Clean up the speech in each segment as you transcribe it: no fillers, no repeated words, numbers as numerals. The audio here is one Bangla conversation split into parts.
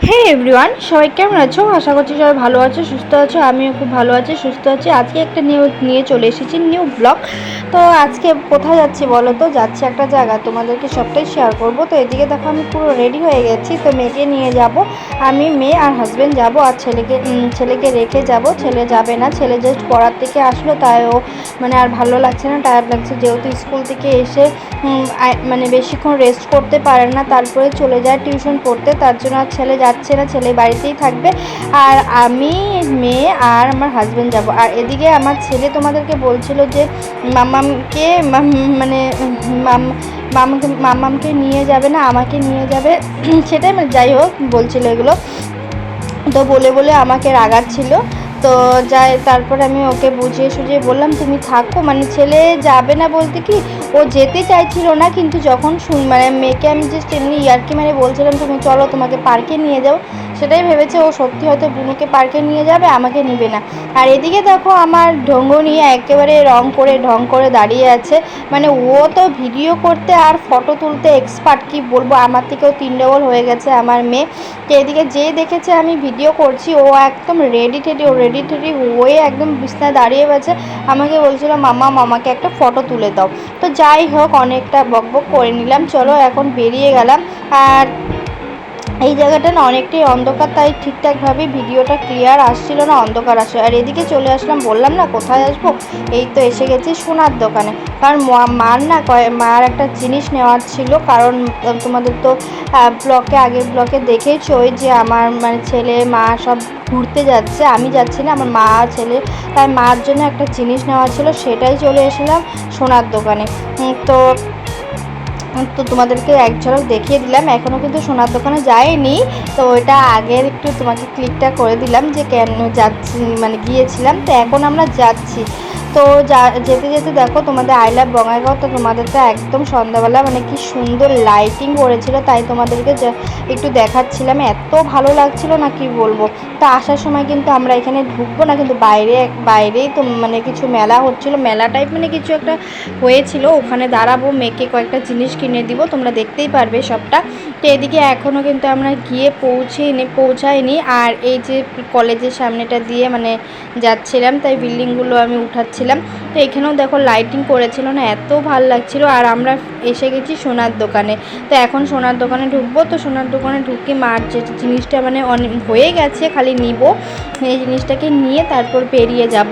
হে এভরিওয়ান, সবাই কেমন আছো? আশা করছি সবাই ভালো আছো, সুস্থ আছো। আমিও খুব ভালো আছি, সুস্থ আছি। আজকে একটা নিয়ে চলে এসেছি নিউ ব্লগ। তো আজকে কোথায় যাচ্ছি বলো তো? যাচ্ছি একটা জায়গা, তোমাদেরকে সবটাই শেয়ার করব। তো এদিকে দেখো আমি পুরো রেডি হয়ে গেছি। তো মেয়েকে নিয়ে যাব, আমি মেয়ে আর হাজব্যান্ড যাব, আর ছেলেকে রেখে যাব। ছেলে যাবে না, ছেলে জাস্ট পড়ার থেকে আসলো, তাই ও মানে আর ভালো লাগছে না, টায়ার্ড লাগছে, যেহেতু স্কুল থেকে এসে মানে বেশিক্ষণ রেস্ট করতে পারে না, তারপরে চলে যায় টিউশন পড়তে। তার জন্য আর ছেলে যাচ্ছে না, ছেলে বাড়িতেই থাকবে। আর আমি, মেয়ে আর আমার হাজব্যান্ড যাব। আর এদিকে আমার ছেলে তোমাদেরকে বলছিল যে মাম্মামকে মানে মাম্মামকে নিয়ে যাবে না, আমাকে নিয়ে যাবে। সেটাই যাই হোক বলছিল এগুলো, তো বলে আমাকে রাগাচ্ছিল। তো যাই, তারপর আমি ওকে বুঝিয়ে সুঝিয়ে বললাম তুমি থাকো, মানে ছেলে যাবে না বলতে কি, ও যেতে চাইছিল না, কিন্তু যখন মানে মেয়েকে আমি জাস্ট এমনি ইয়ার্কি মানে বলছিলাম তুমি চলো তোমাকে পার্কে নিয়ে যাও, সেটাই ভেবেছে ও সত্যি হয়তো বুনুকে পার্কে নিয়ে যাবে, আমাকে নিবে না। আর এদিকে দেখো আমার ঢঙ্গনি একেবারে ঢং করে দাঁড়িয়ে আছে। মানে ও তো ভিডিও করতে আর ফটো তুলতে এক্সপার্ট, কি বলবো, আমার থেকেও 3 ডবল হয়ে গেছে আমার মেয়ে। তো এদিকে যে দেখেছে আমি ভিডিও করছি, ও একদম রেডি টেডি হয়ে একদম বিছনায় দাঁড়িয়ে গেছে। আমাকে বলছিল মামাকে একটা ফটো তুলে দাও। তো যাই হোক, অনেকটা বকবক করে নিলাম, চলো এখন বেরিয়ে গেলাম। আর এই জায়গাটা না অনেকটাই অন্ধকার, তাই ঠিকঠাকভাবে ভিডিওটা ক্লিয়ার আসছিল না, অন্ধকার আসে। আর এদিকে চলে আসলাম, বললাম না কোথায় আসবো, এই তো এসে গেছি সোনার দোকানে। কারণ মার একটা জিনিস নেওয়ার ছিল, কারণ তোমাদের তো আগের ব্লকে দেখেছোই যে আমার মানে ছেলে মা সব ঘুরতে যাচ্ছে, আমি যাচ্ছি না, আমার মা ছেলে, তাই মার জন্য একটা জিনিস নেওয়া ছিল, সেটাই চলে এসেছিলাম সোনার দোকানে। তো তোমাদেরকে এক ঝলক দেখিয়ে দিলাম, এখনও কিন্তু সোনার দোকানে যাইনি। তো ওইটা আগের একটু তোমাকে ক্লিকটা করে দিলাম যে কেন যাচ্ছি, মানে গিয়েছিলাম। তো এখন আমরা যাচ্ছি। তো যেতে যেতে দেখো তোমাদের আই লাভ বঙ্গাইগাঁও, তো তোমাদের তো একদম সন্ধ্যাবেলা মানে কি সুন্দর লাইটিং করেছিল, তাই তোমাদেরকে একটু দেখাচ্ছিলাম। এত ভালো লাগছিল না কি বলবো। তো আসার সময় কিন্তু আমরা এখানে ঢুকবো না, কিন্তু বাইরেই তো মানে কিছু মেলা হচ্ছিল, মেলা টাইপ মানে কিছু একটা হয়েছিল, ওখানে দাঁড়াবো, মেয়েকে কয়েকটা জিনিস কিনে দিব, তোমরা দেখতেই পারবে সবটা। তো এদিকে এখনও কিন্তু আমরা গিয়ে পৌঁছাইনি। আর এই যে কলেজের সামনেটা দিয়ে মানে যাচ্ছিলাম, তাই বিল্ডিংগুলো আমি উঠাচ্ছিলাম। তো এখানেও দেখো লাইটিং করেছিল না, এত ভালো লাগছিল। আর আমরা এসে গেছি সোনার দোকানে। তো এখন সোনার দোকানে ঢুকবো। তো সোনার দোকানে ঢুকে মার যে জিনিসটা মানে হয়ে গেছে, খালি নিব, এই জিনিসটাকে নিয়ে তারপর বেরিয়ে যাব,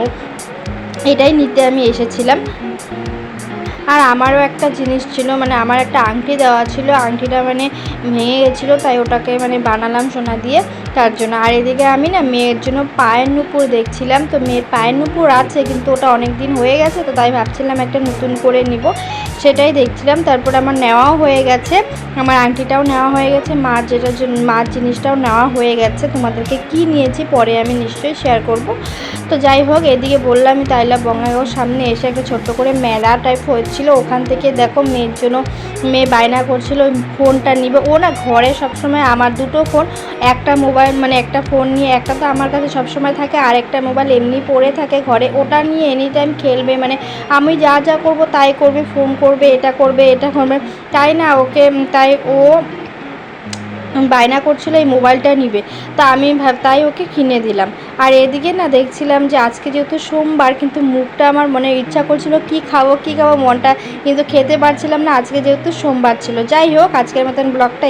এটাই নিতে আমি এসেছিলাম। আর আমারও একটা জিনিস ছিল, মানে আমার একটা আংটি দেওয়া ছিল, আংটিটা মানে ভেঙে গেছিলো, তাই ওটাকে মানে বানালাম সোনা দিয়ে, তার জন্য। আর এদিকে আমি না মেয়ের জন্য পায়ের নুপুর দেখছিলাম। তো মেয়ের পায়ের নুপুর আছে, কিন্তু ওটা অনেক দিন হয়ে গেছে, তো তাই ভাবছিলাম একটা নতুন করে নিব, সেটাই দেখছিলাম। তারপর আমার নেওয়াও হয়ে গেছে, আমার আংটিটাও নেওয়া হয়ে গেছে, মার জিনিসটাও নেওয়া হয়ে গেছে। তোমাদেরকে কি নিয়েছি পরে আমি নিশ্চয়ই শেয়ার করব। তো যাই হোক, এদিকে বললাম আমি তাইলা বঙ্গাইগাঁওর সামনে এসে একটা ছোট্ট করে মেলা টাইপ হয়েছিল, ওখান থেকে দেখো মেয়ের জন্য, মেয়ে বায়না করছিল ফোনটা নিবে। ও না ঘরে সবসময় আমার দুটো ফোন, একটা মোবাইল মানে একটা ফোন নিয়ে, একটা তো আমার কাছে সবসময় থাকে, আর একটা মোবাইল এমনি পড়ে থাকে ঘরে, ওটা নিয়ে এনি টাইম খেলবে, মানে আমি যা করব তাই করবে, ফোন করবে, এটা করবে, তাই না ওকে, তাই ও বায়না করছিল এই মোবাইলটা নিবে। তা আমি তাই ওকে কিনে দিলাম। আর এদিকে না দেখছিলাম যে আজকে যেহেতু সোমবার, কিন্তু মুখটা আমার মনে ইচ্ছা করছিল কি খাবো মনটা, কিন্তু খেতে পারছিলাম না, আজকে যেহেতু সোমবার ছিল। যাই হোক, আজকের মতন ব্লগটা